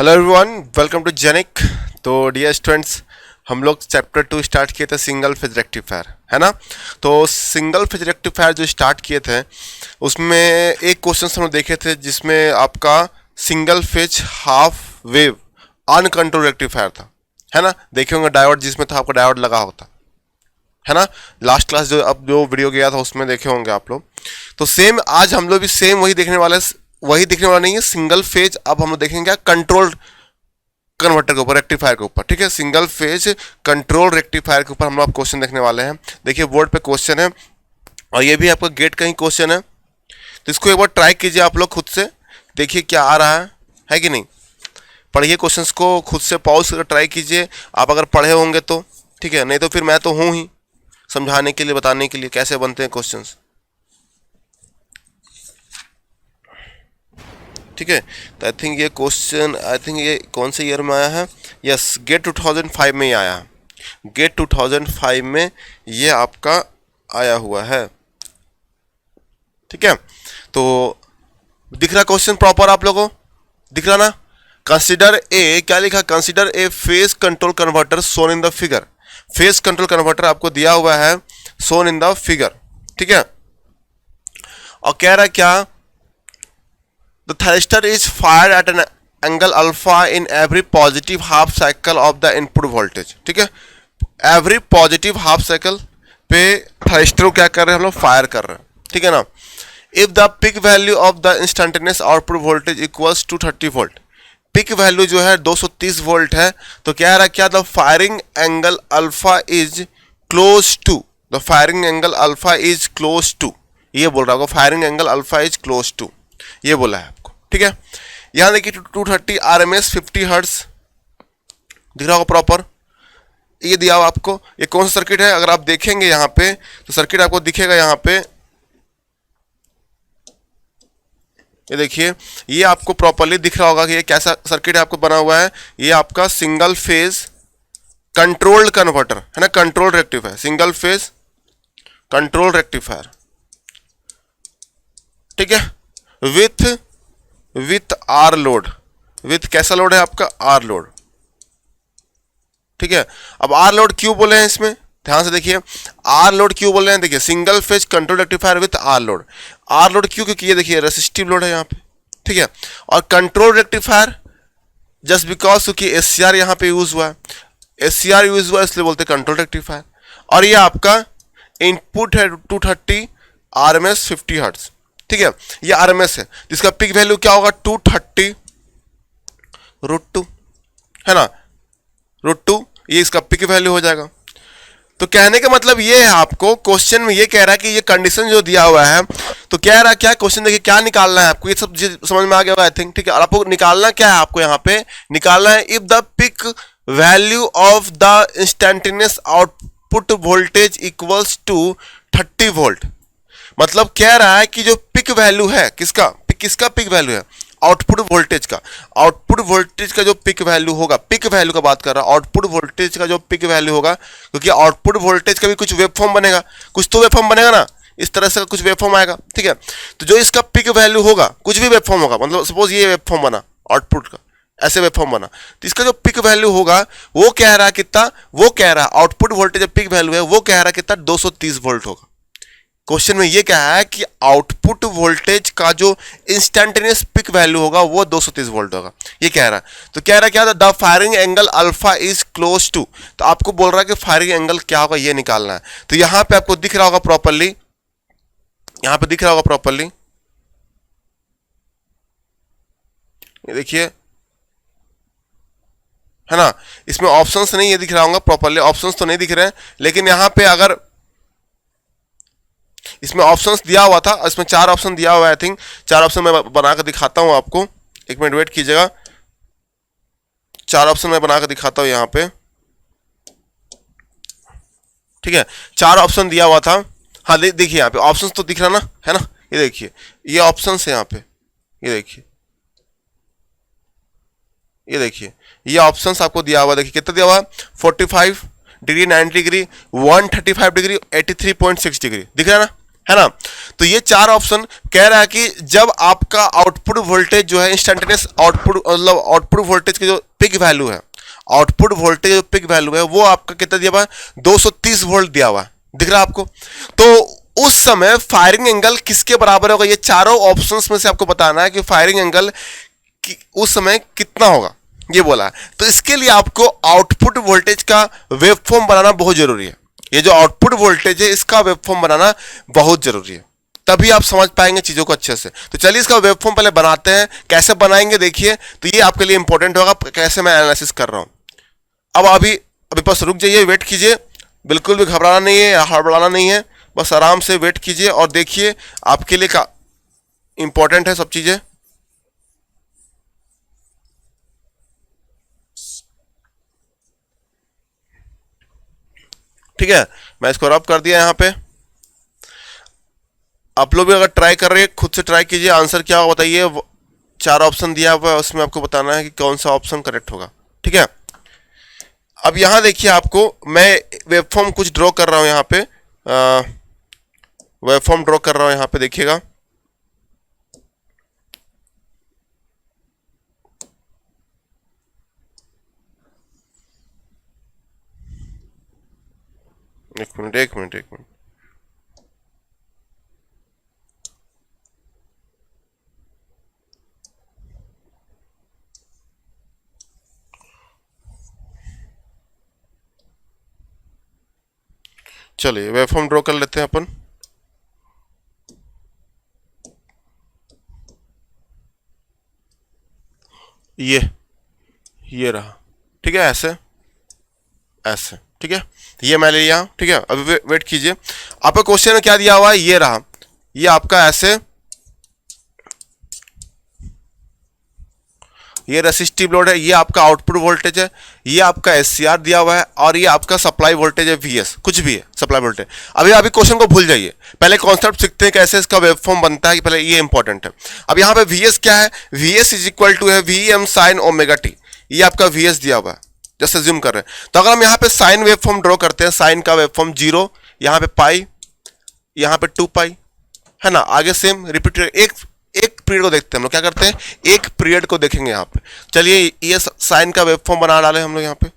Hello everyone, welcome to जेनिक। तो dear students, हम लोग चैप्टर 2 स्टार्ट किए थे सिंगल फेज रेक्टिफायर, है ना। तो सिंगल फेज रेक्टिफायर जो स्टार्ट किए थे उसमें एक क्वेश्चन हम लोग देखे थे जिसमें आपका single phase half wave uncontrol rectifier था, है ना। देखे होंगे डायोड, जिसमें था आपका डायोड लगा होता है ना। लास्ट क्लास जो वीडियो गया था उसमें देखे होंगे आप लोग। तो सेम आज हम लोग भी सेम वही देखने वाले, वही दिखने वाला नहीं है, सिंगल फेज। अब हम लोग देखेंगे कंट्रोल कन्वर्टर के ऊपर, रेक्टिफायर के ऊपर, ठीक है। सिंगल फेज कंट्रोल रेक्टिफायर के ऊपर हम लोग क्वेश्चन देखने वाले हैं। देखिए बोर्ड पे क्वेश्चन है और ये भी आपका गेट का ही क्वेश्चन है, तो इसको एक बार ट्राई कीजिए आप लोग खुद से, देखिए क्या आ रहा है कि नहीं। पढ़िए क्वेश्चंस को खुद से, पॉज करके ट्राई कीजिए आप अगर पढ़े होंगे तो, ठीक है। नहीं तो फिर मैं तो हूँ ही समझाने के लिए, बताने के लिए कैसे बनते हैं क्वेश्चंस, ठीक है। तो आई थिंक ये क्वेश्चन, आई थिंक ये कौन से ईयर में आया है, यस गेट 2005 में ही आया है। गेट 2005 में ये आपका आया हुआ है, ठीक है। तो दिख रहा क्वेश्चन प्रॉपर आप लोगों को, दिख रहा ना। कंसीडर ए, क्या लिखा, consider a phase control converter shown in the figure. Phase control converter आपको दिया हुआ है सोन इन द फिगर, ठीक है। और कह रहा क्या, the thyristor is fired at an angle alpha in every positive half cycle of the input voltage, ठीक है। every positive half cycle पे thyristor को क्या कर रहे हैं हम लोग, फायर कर रहे हैं, ठीक है ना। if the peak value of the instantaneous output voltage equals 230 volt, peak value जो है 230 वोल्ट है, तो क्या रहा, क्या the firing angle alpha is close to, the firing angle alpha is close to, ये बोल रहा होगा, firing angle alpha is close to, ये बोला है आपको, ठीक है। यहां देखिए 230 RMS 50 हर्ट्ज दिख रहा होगा प्रॉपर, ये दिया हुआ आपको। ये कौन सा सर्किट है, अगर आप देखेंगे यहाँ पे तो सर्किट आपको दिखेगा यहाँ पे, ये देखिए, ये आपको प्रॉपरली दिख रहा होगा कि ये कैसा सर्किट है आपको बना हुआ है। ये आपका सिंगल फेज कंट्रोल्ड कन्वर्टर है ना, control rectifier, single phase control rectifier, ठीक है। विथ आर लोड, विथ कैसा लोड है आपका, आर लोड, ठीक है। अब आर लोड क्यों बोले हैं इसमें, ध्यान से देखिए, आर लोड क्यों बोल रहे हैं, देखिए single phase control rectifier with R load. R load क्यों, क्योंकि ये देखिए रेसिस्टिव लोड है यहाँ पे, ठीक है। और कंट्रोल रेक्टिफायर जस्ट बिकॉज क्योंकि SCR यहाँ पे यूज हुआ है, SCR यूज हुआ इसलिए बोलते हैं कंट्रोल रेक्टिफायर। और ये आपका इनपुट है 230 RMS 50 हर्ट्ज, ठीक है। ये RMS है, जिसका पिक वैल्यू क्या होगा, 230 √2, है ना, √2, ये इसका पिक वैल्यू हो जाएगा। तो कहने का मतलब ये है, आपको क्वेश्चन में ये कह रहा है कि ये कंडीशन जो दिया हुआ है, तो कह रहा है क्या क्वेश्चन, देखिए क्या निकालना है आपको, ये सब समझ में आ गया होगा आई थिंक, ठीक है। और आपको निकालना क्या है, आपको यहाँ पे निकालना है if the peak value of the instantaneous output voltage equals to 30 volt. मतलब कह रहा है कि जो पिक वैल्यू है, किसका पिक वैल्यू है, आउटपुट वोल्टेज का, आउटपुट वोल्टेज का जो पिक वैल्यू होगा, पिक वैल्यू का बात कर रहा है, आउटपुट वोल्टेज का जो पिक वैल्यू होगा, क्योंकि आउटपुट वोल्टेज का भी कुछ वेव फॉर्म बनेगा, कुछ तो वेव फॉर्म बनेगा ना, इस तरह से कुछ वेव फॉर्म आएगा, ठीक है। तो जो इसका पिक वैल्यू होगा, कुछ भी वेव फॉर्म होगा, मतलब सपोज ये वेव फॉर्म बना आउटपुट का, ऐसे वेव फॉर्म बना, तो इसका जो पिक वैल्यू होगा वो कह रहा है कितना, वो कह रहा है आउटपुट वोल्टेज जो पिक वैल्यू है वो कह रहा है कितना, 230 वोल्ट होगा। क्वेश्चन में ये कहा है कि आउटपुट वोल्टेज का जो इंस्टेंटेनियस पिक वैल्यू होगा वो 230 वोल्ट होगा, ये कह रहा है। तो कह रहा है क्या, the firing angle alpha is close to, तो आपको बोल रहा है कि फायरिंग एंगल क्या होगा ये निकालना है। तो यहां पे आपको दिख रहा होगा प्रॉपरली, यहां पे दिख रहा होगा प्रॉपरली, ये देखिए, है ना। इसमें ऑप्शंस नहीं ये दिख रहा होगा प्रॉपरली, ऑप्शंस तो नहीं दिख रहे हैं, लेकिन यहां पे अगर इसमें ऑप्शंस दिया हुआ था, इसमें 4 ऑप्शन दिया हुआ है, आई थिंक 4 ऑप्शन मैं बनाकर दिखाता हूं आपको, एक मिनट वेट कीजिएगा। 4 ऑप्शन मैं बनाकर दिखाता हूं यहां पे, ठीक है। 4 ऑप्शन दिया हुआ था, हाँ देखिए यहाँ पे ऑप्शंस तो दिख रहा ना, है ना, ये देखिए ये ऑप्शंस है यहाँ पे, ये देखिए, ये देखिए ये ऑप्शंस आपको दिया हुआ, देखिए कितना दिया हुआ, 45 डिग्री, 90 डिग्री, 135 डिग्री, 83.6 डिग्री, दिख रहा है ना, है ना। तो ये 4 ऑप्शन कह रहा है कि जब आपका आउटपुट वोल्टेज जो है इंस्टेंटेनियस आउटपुट मतलब आउटपुट वोल्टेज की जो पिक वैल्यू है, आउटपुट वोल्टेज जो पिक वैल्यू है वो आपका कितना दिया हुआ है, 230 वोल्ट दिया हुआ है, दिख रहा है आपको। तो उस समय फायरिंग एंगल किसके बराबर होगा, ये चारों ऑप्शंस में से आपको बताना है कि फायरिंग एंगल उस समय कितना होगा, ये बोला है। तो इसके लिए आपको आउटपुट वोल्टेज का वेवफॉर्म बनाना बहुत जरूरी है। ये जो आउटपुट वोल्टेज है इसका वेवफॉर्म बनाना बहुत जरूरी है, तभी आप समझ पाएंगे चीजों को अच्छे से। तो चलिए इसका वेवफॉर्म पहले बनाते हैं, कैसे बनाएंगे देखिए। तो ये आपके लिए इंपॉर्टेंट होगा कैसे मैं एनालिसिस कर रहा हूं। अब अभी बस रुक जाइए, वेट कीजिए, बिल्कुल भी घबराना नहीं है, हड़बड़ाना नहीं है, बस आराम से वेट कीजिए और देखिए आपके लिए का इंपॉर्टेंट है सब चीजें। ठीक है, मैं इसको रब कर दिया यहां पे। आप लोग भी अगर ट्राई कर रहे हैं खुद से ट्राई कीजिए, आंसर क्या होगा बताइए। 4 ऑप्शन दिया हुआ है, उसमें आपको बताना है कि कौन सा ऑप्शन करेक्ट होगा। ठीक है, अब यहां देखिए आपको मैं वेबफॉर्म कुछ ड्रॉ कर रहा हूं यहां पे, वेबफॉर्म ड्रॉ कर रहा हूं यहां पे, देखिएगा। एक मिनट। चलिए वेबफॉर्म ड्रॉ कर लेते हैं अपन। ये रहा, ठीक है, ऐसे ऐसे, ठीक है, ये मैं ले लिया। ठीक है, अभी वेट कीजिए, आपका क्वेश्चन में क्या दिया हुआ है, ये रहा, ये आपका ऐसे, ये रेसिस्टिव लोड है, ये आपका आउटपुट वोल्टेज है, ये आपका एससीआर दिया हुआ है, और ये आपका सप्लाई वोल्टेज है वीएस, कुछ भी है सप्लाई वोल्टेज। अभी क्वेश्चन को भूल जाइए, पहले कॉन्सेप्ट सीखते हैं कैसे इसका वेवफॉर्म बनता है, कि पहले ये इंपॉर्टेंट है। अब यहाँ पे वीएस क्या है, वीएस इज इक्वल टू है वीएम साइन ओमेगा टी, ये आपका वीएस दिया हुआ है, जैसे ज्यूम कर रहे हैं। तो अगर हम यहाँ पे साइन वेवफॉर्म ड्रॉ करते हैं, साइन का वेवफॉर्म 0, यहाँ पे पाई, यहाँ पे 2 पाई, है ना, आगे सेम रिपीट। एक पीरियड को देखते हैं हम लोग, क्या करते हैं, एक पीरियड को देखेंगे यहाँ पे। चलिए ये साइन का वेवफॉर्म बना डाले हम लोग यहाँ पे।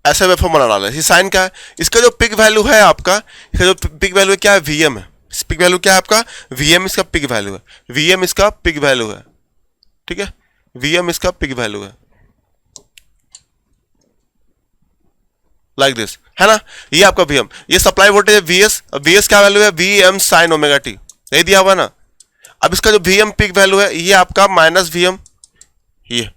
ऐसा वेवफॉर्म बना डाले, ये साइन का है। इसका जो पिक वैल्यू है आपका, इसका जो पिक वैल्यू क्या है, वीएम है। पिक वैल्यू क्या है आपका, वीएम इसका पिक वैल्यू है, वीएम इसका पिक वैल्यू है। ठीक है, वीएम इसका पिक वैल्यू है, लाइक दिस, है ना। ये आपका वीएम, ये सप्लाई वोल्टेज है वीएस, वीएस क्या वैल्यू है, वीएम साइन ओमेगा टी, यही दिया हुआ ना। अब इसका जो वीएम पिक वैल्यू है ये आपका माइनस वीएम, ये,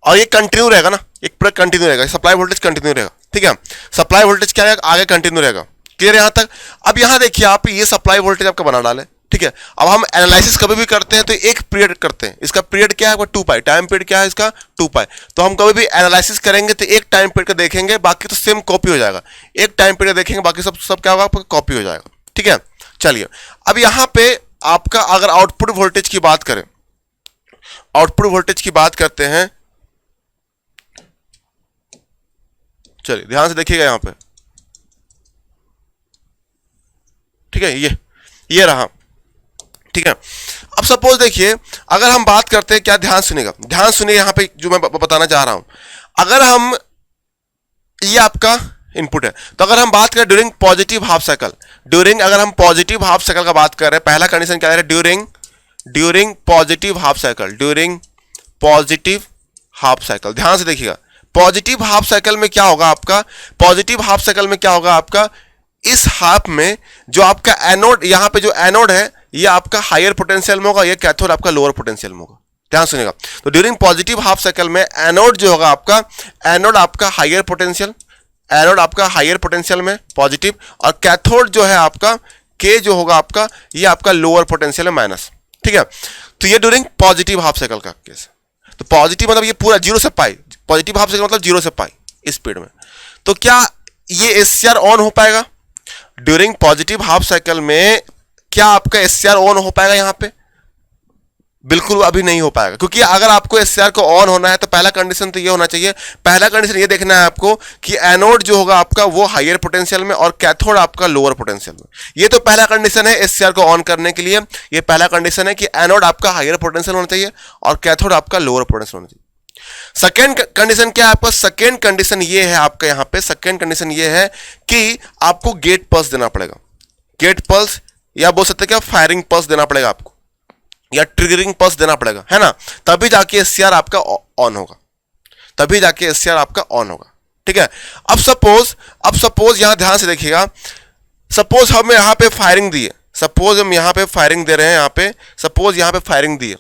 और ये कंटिन्यू रहेगा ना, एक पूरा कंटिन्यू रहेगा, सप्लाई वोल्टेज कंटिन्यू रहेगा। ठीक है, सप्लाई वोल्टेज क्या रहेगा, आगे कंटिन्यू रहेगा। क्लियर यहां तक। अब यहां देखिए आप, ये सप्लाई वोल्टेज आपका बना डाले। ठीक है, अब हम एनालिसिस कभी भी करते हैं तो एक पीरियड करते हैं, इसका पीरियड क्या है आपका 2 पाई, टाइम पीरियड क्या है इसका 2 पाई। तो हम कभी भी एनालिसिस करेंगे तो एक टाइम पीरियड का देखेंगे, बाकी तो सेम कॉपी हो जाएगा। एक टाइम पीरियड देखेंगे, बाकी सब क्या होगा आपका कॉपी हो जाएगा। ठीक है, चलिए अब यहां पे आपका अगर आउटपुट वोल्टेज की बात करें, आउटपुट वोल्टेज की बात करते हैं, चलिए ध्यान से देखिएगा यहां पे। ठीक है, ये रहा। ठीक है, अब सपोज देखिए, अगर हम बात करते हैं, क्या, ध्यान सुनिएगा, ध्यान सुनिए यहां पे जो मैं बताना चाह रहा हूं। अगर हम, ये आपका इनपुट है, तो अगर हम बात करें ड्यूरिंग पॉजिटिव हाफ साइकिल, अगर हम पॉजिटिव हाफ साइकिल का बात कर रहे हैं, पहला कंडीशन क्या है, during positive half cycle, during positive half cycle, ध्यान से देखिएगा। पॉजिटिव हाफ साइकिल में क्या होगा आपका, पॉजिटिव हाफ साइकिल में क्या होगा आपका, इस हाफ में जो आपका एनोड, यहां पे जो एनोड है ये आपका हायर पोटेंशियल में होगा, ये कैथोड आपका लोअर पोटेंशियल में होगा। ध्यान सुनिएगा, तो ड्यूरिंग पॉजिटिव हाफ साइकिल में एनोड जो होगा आपका, एनोड आपका हायर पोटेंशियल, एनोड आपका हायर पोटेंशियल में पॉजिटिव, और कैथोड जो है आपका के जो होगा आपका, ये आपका लोअर पोटेंशियल है माइनस। ठीक है, तो ये ड्यूरिंग पॉजिटिव हाफ साइकिल का केस। तो पॉजिटिव मतलब ये पूरा 0 से पाई, पॉजिटिव हाफ साइकिल मतलब 0 से पाई इस स्पीड में। तो क्या ये एससीआर ऑन हो पाएगा, ड्यूरिंग पॉजिटिव हाफ साइकिल में क्या आपका एससीआर ऑन हो पाएगा यहां पे? बिल्कुल अभी नहीं हो पाएगा, क्योंकि अगर आपको एससीआर को ऑन होना है तो पहला कंडीशन तो ये होना चाहिए, पहला कंडीशन ये देखना है आपको कि एनोड जो होगा आपका वो हायर पोटेंशियल में और कैथोड आपका लोअर पोटेंशियल में। ये तो पहला कंडीशन है एससीआर को ऑन करने के लिए। ये पहला कंडीशन है कि एनोड आपका हायर पोटेंशियल होना चाहिए और कैथोड आपका लोअर पोटेंशियल होना चाहिए। सेकेंड कंडीशन क्या है आपका? सेकेंड कंडीशन ये है आपका यहां पे, सेकेंड कंडीशन ये है कि आपको गेट पल्स देना पड़ेगा। गेट पल्स या बोल सकते क्या, फायरिंग पल्स देना पड़ेगा आपको, या ट्रिगरिंग पल्स देना पड़ेगा, है ना, तभी जाके एससीआर आपका ऑन होगा, तभी जाके एससीआर आपका ऑन होगा। ठीक है, अब सपोज यहां ध्यान से देखिएगा, सपोज हम यहां पे फायरिंग दिए, सपोज हम यहां पे फायरिंग दे रहे हैं, यहां पे सपोज यहां पे फायरिंग दिए,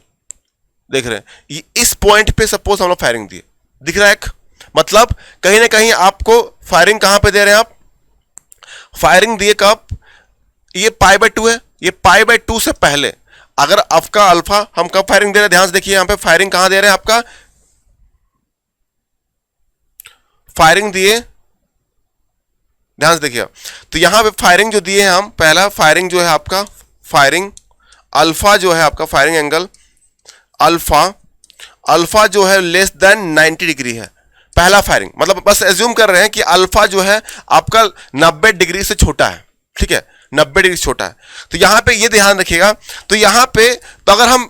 देख रहे हैं इस पॉइंट पे सपोज हम लोग फायरिंग दिए, दिख रहा है एक, मतलब कहीं ना कहीं आपको फायरिंग कहां पे दे रहे हैं आप? फायरिंग दिए कब? ये π/2 है, ये π/2 से पहले अगर आपका अल्फा हम कब फायरिंग दे रहे हैं? ध्यान से देखिए यहां पे फायरिंग कहां दे रहे हैं आपका? फायरिंग दिए, ध्यान से देखिए, तो यहां पे फायरिंग जो दिए हैं हम, पहला फायरिंग जो है आपका, फायरिंग अल्फा जो है आपका, फायरिंग एंगल अल्फा जो है लेस देन 90 डिग्री है, पहला फायरिंग, मतलब बस एज्यूम कर रहे हैं कि अल्फा जो है आपका 90 डिग्री से छोटा है। ठीक है, 90 डिग्री छोटा है, तो यहां पे ये ध्यान रखिएगा। तो यहां पे तो अगर हम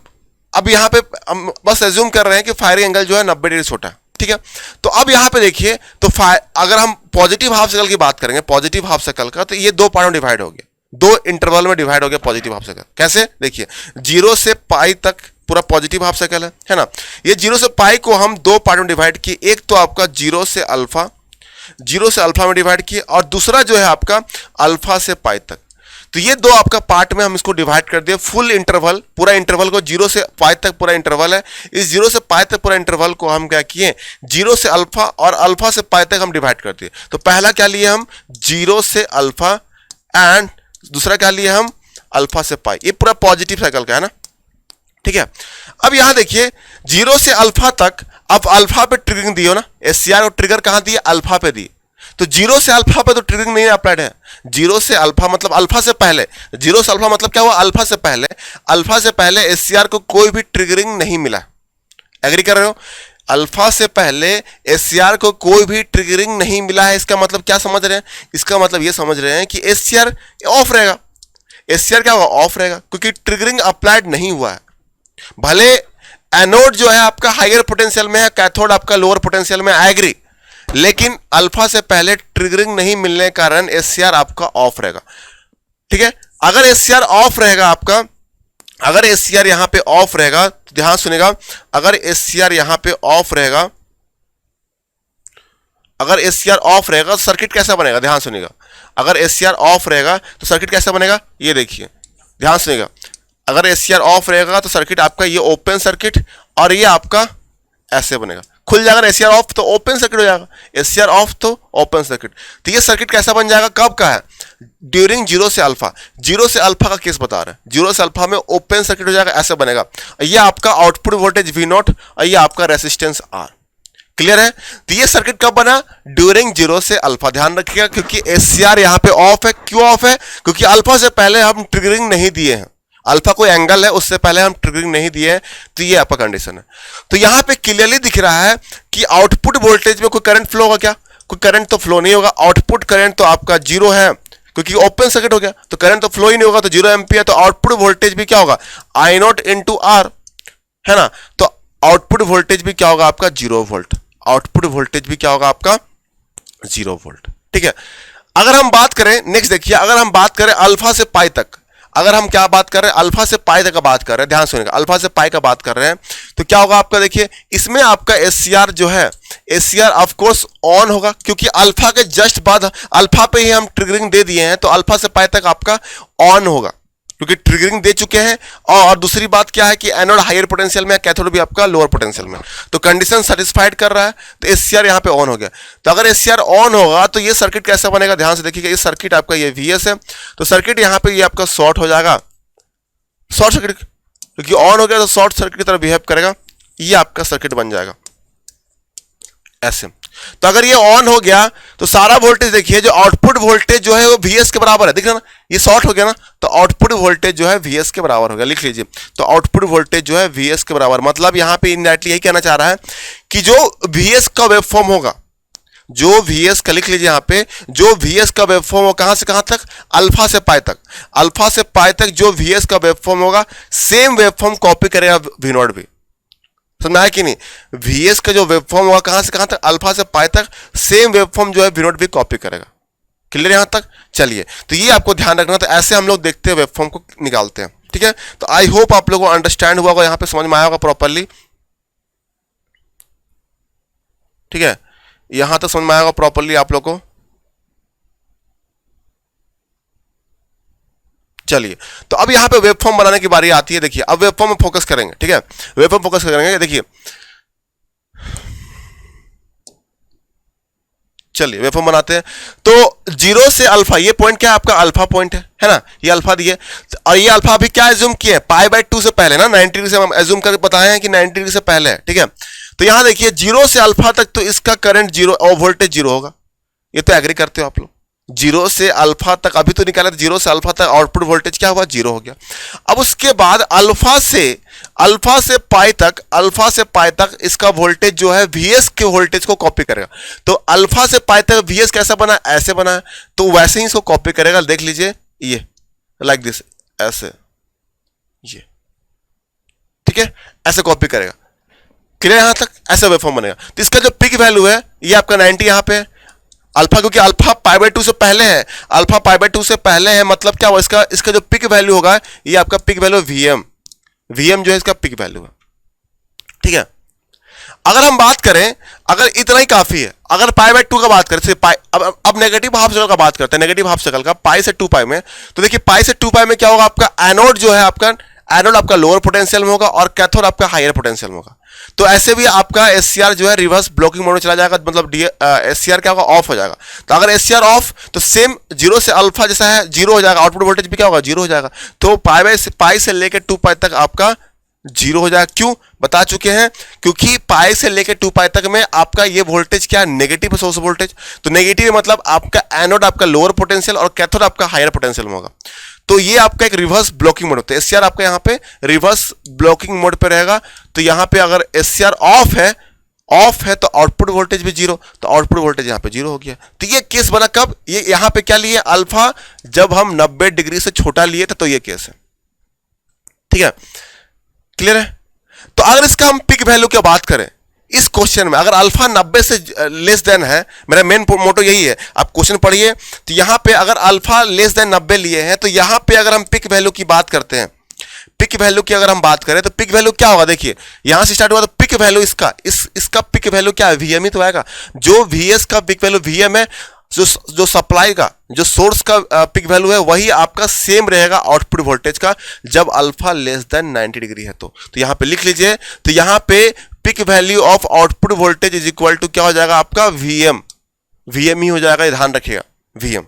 अब यहां पे हम बस एज्यूम कर रहे हैं कि फायरिंग एंगल जो है 90 डिग्री छोटा है। ठीक है, तो अब यहां पे देखिए, तो अगर हम पॉजिटिव हाफ सर्कल की बात करेंगे, पॉजिटिव हाफ सर्कल का, तो ये दो पार्ट में डिवाइड हो गया, दो इंटरवल में डिवाइड हो गया पॉजिटिव हाफ सर्कल। कैसे? देखिए 0 से पाई तक पूरा पॉजिटिव हाफ सर्कल है ना, ये 0 से पाई को हम दो पार्ट में डिवाइड किए, एक तो आपका 0 से अल्फा में डिवाइड किए, और दूसरा जो है आपका अल्फा से पाई तक। तो ये दो आपका पार्ट में हम इसको डिवाइड कर दिए, फुल इंटरवल, पूरा इंटरवल को 0 से पाई तक पूरा इंटरवल है, इस 0 से पाई तक पूरा इंटरवल को हम क्या किए, 0 से अल्फा और अल्फा से पाई तक हम डिवाइड कर दिए। तो पहला क्या लिए हम? 0 से अल्फा, एंड दूसरा क्या लिए हम? अल्फा से पाई। ये पूरा पॉजिटिव साइकिल का है ना। ठीक है, अब यहां देखिए 0 से अल्फा तक, अब अल्फा पे ट्रिगरिंग दिए हो ना, एससीआर और ट्रिगर कहां दिए? अल्फा पे दिए। तो 0 से अल्फा पे तो ट्रिगरिंग नहीं अप्लाइड है, 0 से अल्फा मतलब अल्फा से पहले, 0 से अल्फा मतलब क्या हुआ? अल्फा से पहले, अल्फा से पहले एससीआर को कोई भी ट्रिगरिंग नहीं मिला। एग्री कर रहे हो? अल्फा से पहले एससीआर को कोई भी ट्रिगरिंग नहीं मिला है। इसका मतलब क्या समझ रहे हैं? इसका मतलब ये समझ रहे हैं कि एससीआर ऑफ रहेगा। एससीआर क्या होगा? ऑफ रहेगा, क्योंकि ट्रिगरिंग अप्लाइड नहीं हुआ है। भले एनोड जो है आपका हायर पोटेंशियल में है, कैथोड आपका लोअर पोटेंशियल में, एग्री, लेकिन अल्फा से पहले ट्रिगरिंग नहीं मिलने के कारण एससीआर आपका ऑफ रहेगा। ठीक है, अगर एससीआर ऑफ रहेगा आपका, अगर एससीआर यहां पे ऑफ रहेगा, तो ध्यान सुनेगा, अगर एससीआर यहां पे ऑफ रहेगा, अगर एससीआर ऑफ रहेगा तो सर्किट कैसा बनेगा? ध्यान सुनेगा, अगर एससीआर ऑफ रहेगा तो सर्किट कैसा बनेगा? ये देखिए, ध्यान सुनेगा, अगर एससीआर ऑफ रहेगा तो सर्किट आपका ये ओपन सर्किट, और ये आपका ऐसे बनेगा, खुल जाएगा। एससीआर ऑफ तो ओपन सर्किट हो जाएगा, एससीआर ऑफ तो ओपन सर्किट। तो ये सर्किट कैसा बन जाएगा? कब का है? ड्यूरिंग 0 से अल्फा। 0 से अल्फा का केस बता रहे हैं, 0 से अल्फा में ओपन सर्किट हो जाएगा, ऐसा बनेगा। ये आपका आउटपुट वोल्टेज V0 और ये आपका रेसिस्टेंस R। क्लियर है? तो ये सर्किट कब बना? ड्यूरिंग 0 से अल्फा। ध्यान रखिएगा, क्योंकि एससीआर यहां पे ऑफ है। क्यों ऑफ है? क्योंकि अल्फा से पहले हम ट्रिगरिंग नहीं दिए हैं, अल्फा कोई एंगल है उससे पहले हम ट्रिगरिंग नहीं दिए हैं, तो ये आपका कंडीशन है। तो यहां पे क्लियरली दिख रहा है कि आउटपुट वोल्टेज में कोई करंट फ्लो होगा क्या? कोई करंट तो फ्लो नहीं होगा। आउटपुट करंट तो आपका 0 है, क्योंकि ओपन सर्किट हो गया, तो करंट तो फ्लो ही नहीं होगा, तो 0 एम्पियर। तो आउटपुट वोल्टेज भी क्या होगा? I0 इंटू R, है ना। तो आउटपुट वोल्टेज भी क्या होगा आपका? 0 वोल्ट। आउटपुट वोल्टेज भी क्या होगा आपका? 0 वोल्ट। ठीक है, अगर हम बात करें, नेक्स्ट देखिए, अगर हम बात करें अल्फा से पाई तक, अगर हम क्या बात कर रहे हैं? अल्फा से पाई तक का बात कर रहे हैं। ध्यान सुनिएगा, अल्फा से पाई का बात कर रहे हैं, तो क्या होगा आपका? देखिए, इसमें आपका एससीआर जो है, एससीआर ऑफ कोर्स ऑन होगा, क्योंकि अल्फा के जस्ट बाद अल्फा पे ही हम ट्रिगरिंग दे दिए हैं, तो अल्फा से पाई तक आपका ऑन होगा, क्योंकि ट्रिगरिंग दे चुके हैं। और दूसरी बात क्या है कि एनोड हायर पोटेंशियल में, कैथोड भी आपका लोअर पोटेंशियल में, तो कंडीशन सेटिस्फाइड कर रहा है, तो एससीआर यहां पे ऑन हो गया। तो अगर एससीआर ऑन होगा तो ये सर्किट कैसा बनेगा? ध्यान से देखिएगा, ये सर्किट आपका ये VS है, तो सर्किट यहां पे ये आपका शॉर्ट हो जाएगा, शॉर्ट सर्किट, क्योंकि ऑन हो गया तो शॉर्ट सर्किट की तरह बिहेव करेगा, ये आपका सर्किट बन जाएगा ऐसे। तो अगर ये ऑन हो गया तो सारा वोल्टेज देखिए, जो आउटपुट वोल्टेज जो है वो Vs के बराबर है, दिख रहा ना, ये शॉर्ट हो गया ना, तो आउटपुट वोल्टेज जो है Vs के बराबर होगा, लिख लीजिए। तो आउटपुट वोल्टेज जो है Vs के बराबर, मतलब यहां पे इनडायरेक्टली यही कहना चाह रहा है कि जो Vs का वेवफॉर्म होगा, जो Vs का, लिख लीजिए यहां पे, जो Vs का वेवफॉर्म हो कहां से कहां तक, अल्फा से पाई तक, अल्फा से पाई तक जो Vs का वेवफॉर्म होगा सेम वेवफॉर्म कॉपी करेगा V0 भी। समझ आया कि नहीं? Vs का जो वेवफॉर्म होगा कहां से कहां तक, अल्फा से पाई तक, सेम वेवफॉर्म जो है V0 भी कॉपी करेगा। क्लियर यहां तक? चलिए, तो ये आपको ध्यान रखना। तो ऐसे हम लोग देखते हैं, वेवफॉर्म को निकालते हैं, ठीक है। तो आई होप आप लोगों को अंडरस्टैंड हुआ होगा, यहां पे समझ में आया होगा प्रॉपरली, ठीक है, यहां तक समझ में आएगा प्रॉपरली आप लोग को। चलिए, तो अब यहां पे वेवफॉर्म बनाने की बारी आती है। देखिए, अब वेवफॉर्म में फोकस करेंगे, ठीक है, वेवफॉर्म फोकस करेंगे। देखिए, चलिए वेवफॉर्म बनाते हैं। तो 0 से अल्फा, ये पॉइंट क्या है आपका, अल्फा पॉइंट है ना, ये अल्फा दिए, और ये अल्फा अभी क्या एज्यूम किया है, π/2 से पहले ना, 90 डिग्री से हम एज्यूम करके बताए हैं कि 90 डिग्री से पहले है, ठीक है। तो यहां देखिए 0 से अल्फा तक तो इसका करंट 0 और वोल्टेज 0 होगा, ये तो एग्री करते हो आप लोग। 0 से अल्फा तक अभी तो निकाला, 0 से अल्फा तक आउटपुट वोल्टेज क्या हुआ, 0 हो गया। अब उसके बाद अल्फा से पाई तक, अल्फा से पाई तक इसका वोल्टेज जो है Vs के वोल्टेज को कॉपी करेगा। तो अल्फा से पाई तक Vs कैसा बना, ऐसे बना है, तो वैसे ही इसको कॉपी करेगा। देख लीजिए, ये लाइक दिस, ऐसे, ये, ठीक है, ऐसे कॉपी करेगा। क्लियर यहां तक? ऐसा वेवफॉर्म बनेगा। तो इसका जो पिक वैल्यू है, ये आपका 90 यहां पे है, अल्फा, क्योंकि अल्फा π/2 से पहले है, अल्फा π/2 से पहले है, मतलब क्या हुआ, इसका जो पिक वैल्यू होगा, ये आपका पिक वैल्यू Vm जो है इसका पिक वैल्यू है, ठीक है। अगर हम बात करें, अगर इतना ही काफी है, अगर π/2 का बात करें, अब नेगेटिव हाफ साइकिल का बात करते हैं, नेगेटिव हाफ साइकिल का, पाई से 2π में। तो देखिए, पाई से 2π में क्या होगा, आपका एनोड जो है, एनोड आपका लोअर पोटेंशियल में होगा और कैथोड आपका हायर पोटेंशियल में होगा। तो ऐसे भी आपका SCR जो है रिवर्स ब्लॉकिंग मोड में चला जाएगा, मतलब SCR क्या होगा, ऑफ हो जाएगा। तो अगर SCR ऑफ, तो सेम 0 से अल्फा जैसा है 0 हो जाएगा, आउटपुट वोल्टेज भी क्या होगा, 0 हो जाएगा। तो पाई से लेकर 2π तक आपका 0 हो जाएगा। क्यों, बता चुके हैं, क्योंकि पाई से लेकर 2π तक में आपका ये वोल्टेज क्या, नेगेटिव सोर्स वोल्टेज। तो नेगेटिव मतलब आपका एनोड आपका लोअर पोटेंशियल और कैथोड आपका हायर पोटेंशियल में होगा। तो ये आपका एक रिवर्स ब्लॉकिंग मोड होता है। SCR आपका यहाँ पे रिवर्स ब्लॉकिंग मोड पे रहेगा। तो यहाँ पे अगर SCR ऑफ है तो आउटपुट वोल्टेज भी 0, तो आउटपुट वोल्टेज यहाँ पे 0 हो गया। तो ये केस बना कब, ये यहाँ पे क्या लिए, अल्फा जब हम 90 डिग्री से छोटा लिए थे, तो ये केस है, ठीक है। क्लियर है? तो अगर इसका हम पिक वैल्यू की बात करें इस क्वेश्चन में, अगर अल्फा 90 से लेस देन है, मेरा मेन मोटो यही है, आप क्वेश्चन पढ़िए। तो यहां पे अगर अल्फा लेस देन 90 लिए हैं, तो यहां पे अगर हम पिक वैल्यू की बात करते हैं, पिक वैल्यू की अगर हम बात करें, तो पिक वैल्यू क्या होगा, देखिए यहां से स्टार्ट हुआ, तो पिक वैल्यू इसका पिक वैल्यू क्या है, Vm ही तो आएगा। जो Vs का पिक वैल्यू Vm है, जो सप्लाई का, जो सोर्स का पिक वैल्यू है, वही आपका सेम रहेगा आउटपुट वोल्टेज का, जब अल्फा लेस देन 90 डिग्री है। तो यहां पे लिख लीजिए, तो यहां पे peak value of output voltage is equal to क्या हो जाएगा, आपका Vm ही हो जाएगा, ध्यान रखिएगा, Vm।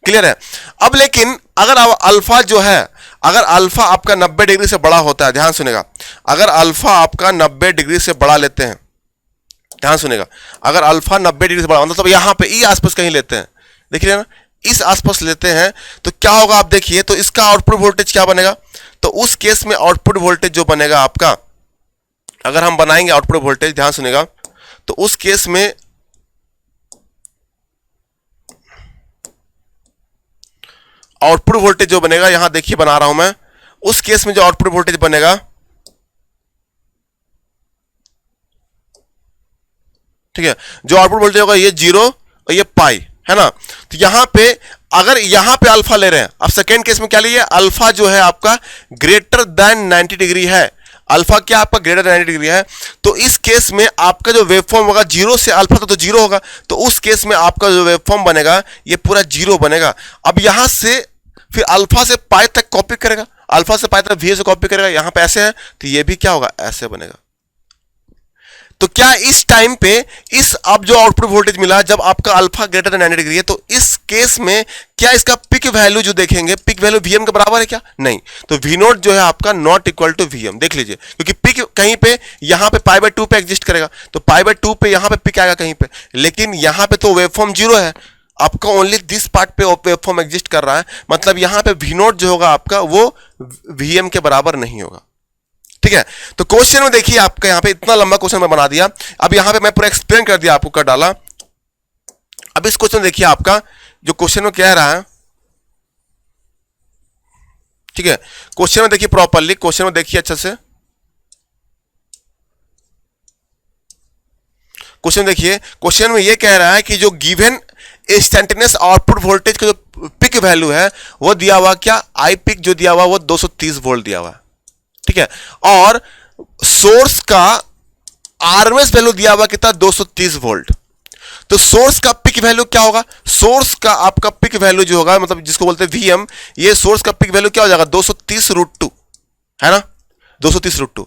क्लियर है? अब लेकिन अगर अल्फा जो है, अगर अल्फा आपका 90 डिग्री से बड़ा होता है, ध्यान सुनेगा, अगर अल्फा आपका 90 डिग्री से बड़ा लेते हैं, ध्यान सुनेगा, अगर अल्फा 90 डिग्री से बड़ा मतलब यहां पे ई आसपास कहीं लेते हैं, देखिए ना, इस आसपास लेते हैं, तो क्या होगा आप देखिए, तो इसका आउटपुट वोल्टेज क्या बनेगा। तो उस केस में आउटपुट वोल्टेज जो बनेगा आपका, अगर हम बनाएंगे आउटपुट वोल्टेज, ध्यान सुनेगा, तो उस केस में आउटपुट वोल्टेज जो बनेगा, यहां देखिए बना रहा हूं मैं, उस केस में जो आउटपुट वोल्टेज बनेगा, ठीक है, जो आउटपुट वोल्टेज होगा ये 0 और ये पाई है ना। तो यहां पे अगर यहां पे अल्फा ले रहे हैं, अब सेकेंड केस में क्या लिए, अल्फा जो है आपका ग्रेटर देन 90 डिग्री है, अल्फा क्या आपका ग्रेटर देन 90 डिग्री है। तो इस केस में आपका जो वेवफॉर्म होगा 0 से अल्फा तो 0 होगा, तो उस केस में आपका जो वेवफॉर्म बनेगा ये पूरा 0 बनेगा। अब यहां से फिर अल्फा से पाई तक कॉपी करेगा, अल्फा से पाई तक Vs से कॉपी करेगा, यहां पे ऐसे है, तो ये भी क्या होगा, ऐसे बनेगा। तो क्या इस टाइम पे इस अब जो आउटपुट वोल्टेज मिला जब आपका अल्फा ग्रेटर देन 90 डिग्री है, तो इस केस में क्या इसका पिक वैल्यू जो देखेंगे, पिक वैल्यू Vm के बराबर है क्या, नहीं। तो V0 जो है आपका नॉट इक्वल टू Vm, देख लीजिए, क्योंकि पिक पिक कहीं पे यहां पे पाई बाय 2 पे एग्जिस्ट करेगा, तो पाई बाय 2 पे यहां पे पिक आएगा कहीं पे, लेकिन यहां पे तो वेवफॉर्म 0 है, आपका ओनली दिस पार्ट पे वेवफॉर्म एग्जिस्ट कर रहा है, मतलब यहां पे वी नोट जो होगा आपका वो वीएम के बराबर नहीं होगा। ठीक है, तो क्वेश्चन में देखिए आपका यहां पे इतना लंबा क्वेश्चन मैं बना दिया, अब यहां पे मैं पूरा एक्सप्लेन कर दिया, आपको कर डाला। अब इस क्वेश्चन देखिए आपका जो क्वेश्चन में कह रहा है, ठीक है, क्वेश्चन में देखिए प्रॉपरली, क्वेश्चन में देखिए अच्छे से, क्वेश्चन देखिए, क्वेश्चन में ये कह रहा है कि जो गिवन इंस्टेंटेनियस आउटपुट वोल्टेज का जो पिक वैल्यू है वो दिया हुआ, क्या आई पिक जो दिया हुआ वो 230 वोल्ट दिया हुआ है। ठीक है, और सोर्स का आरएमएस वैल्यू दिया हुआ कितना, 230 वोल्ट। तो सोर्स का पिक वैल्यू क्या होगा, सोर्स का आपका पिक वैल्यू जो होगा, मतलब जिसको बोलते हैं वीएम, ये सोर्स का पिक वैल्यू क्या हो जाएगा, 230√2 है ना, 230√2।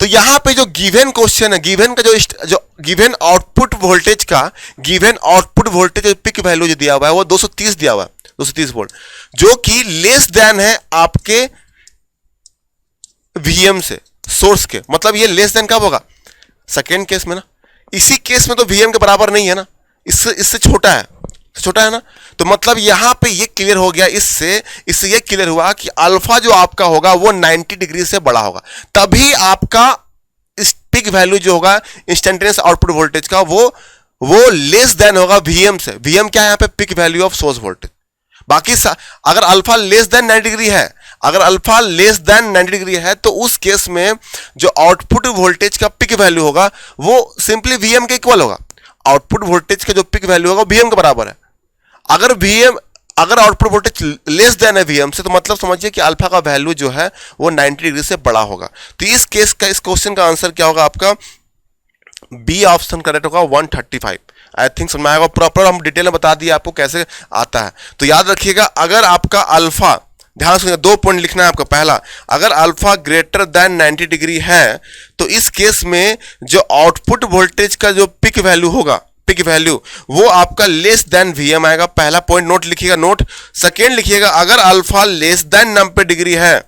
तो यहां पे जो गिवन क्वेश्चन है, गिवन का जो गिवन आउटपुट वोल्टेज का given output voltage peak value जो दिया हुआ है वो 230 दिया हुआ है, 230 वोल्ट, जो कि लेस देन है आपके वीएम से, सोर्स के, मतलब ये लेस देन कब होगा, सेकेंड केस में ना, इसी केस में तो वीएम के बराबर नहीं है ना, इससे छोटा है, छोटा है ना, तो मतलब यहां पे ये क्लियर हो गया, इससे ये क्लियर हुआ कि अल्फा जो आपका होगा वो 90 डिग्री से बड़ा होगा, तभी आपका इस पिक वैल्यू जो होगा इंस्टेंटेनियस आउटपुट वोल्टेज का वो लेस देन होगा वीएम से। वीएम क्या है यहां पे, peak value of source voltage. बाकी अगर अल्फा लेस देन 90 डिग्री है, अगर अल्फा लेस देन 90 डिग्री है, तो उस केस में जो आउटपुट वोल्टेज का पिक वैल्यू होगा वो सिंपली वीएम के इक्वल होगा। आउटपुट वोल्टेज का जो पिक वैल्यू होगा वीएम के बराबर है। अगर आउटपुट वोल्टेज लेस देन है वीएम से, तो मतलब समझिए कि अल्फा का वैल्यू जो है वो 90 डिग्री से बड़ा होगा। तो इस केस का, इस क्वेश्चन का आंसर क्या होगा आपका, बी ऑप्शन करेक्ट होगा, 135। आई थिंक समझ में आएगा, प्रॉपर हम डिटेल में बता दिया आपको कैसे आता है। तो याद रखिएगा, अगर आपका अल्फा, ध्यान से 2 पॉइंट लिखना है आपका, पहला, अगर अल्फा ग्रेटर देन 90 डिग्री है तो इस केस में जो आउटपुट वोल्टेज का जो पिक वैल्यू होगा, पिक वैल्यू वो आपका लेस देन वीएम आएगा, पहला पॉइंट नोट लिखिएगा, नोट। सेकेंड लिखिएगा, अगर अल्फा लेस देन 90 डिग्री है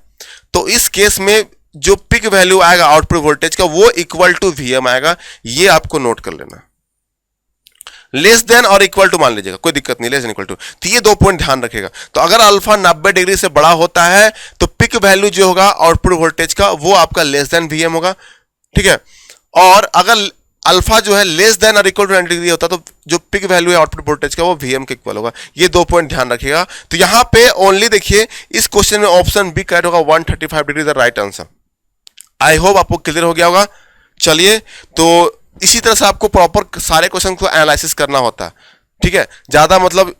तो इस केस में जो पिक वैल्यू आएगा आउटपुट वोल्टेज का वो इक्वल टू वीएम आएगा, ये आपको नोट कर लेना। लेस देन और इक्वल टू मान लीजिएगा, कोई दिक्कत नहीं, लेस देन इक्वल टू, तो ये 2 पॉइंट ध्यान रखिएगा। तो अगर अल्फा 90 डिग्री से बड़ा होता है तो पिक वैल्यू जो होगा आउटपुट वोल्टेज का वो आपका लेस देन वीएम होगा। ठीक है, और अगर अल्फा जो है लेस देन और इक्वल टू 90 डिग्री होता तो जो पिक वैल्यू है आउटपुट वोल्टेज का वो वीएम के इक्वल होगा। ये 2 पॉइंट ध्यान रखिएगा। तो यहां पे ओनली देखिए, इस क्वेश्चन में ऑप्शन बी करेक्ट होगा, 135 degree the right answer. I hope आपको क्लियर हो गया होगा। चलिए, तो इसी तरह से आपको प्रॉपर सारे क्वेश्चन को एनालिसिस करना होता है। ठीक है, ज्यादा मतलब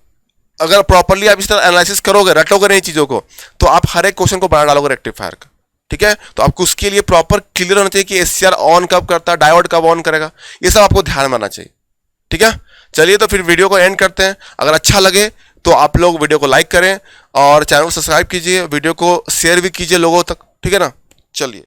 अगर प्रॉपरली आप इस तरह एनालिसिस करोगे, रटोगे नहीं चीजों को, तो आप हर एक क्वेश्चन को बना डालोगे रेक्टिफायर का। ठीक है, तो आपको उसके लिए प्रॉपर क्लियर होना चाहिए कि एससीआर ऑन कब करता है, डायोड कब ऑन करेगा, ये सब आपको ध्यान में आना चाहिए। ठीक है, चलिए तो फिर वीडियो को एंड करते हैं। अगर अच्छा लगे तो आप लोग वीडियो को लाइक करें और चैनल को सब्सक्राइब कीजिए, वीडियो को शेयर भी कीजिए लोगों तक। ठीक है ना, चलिए।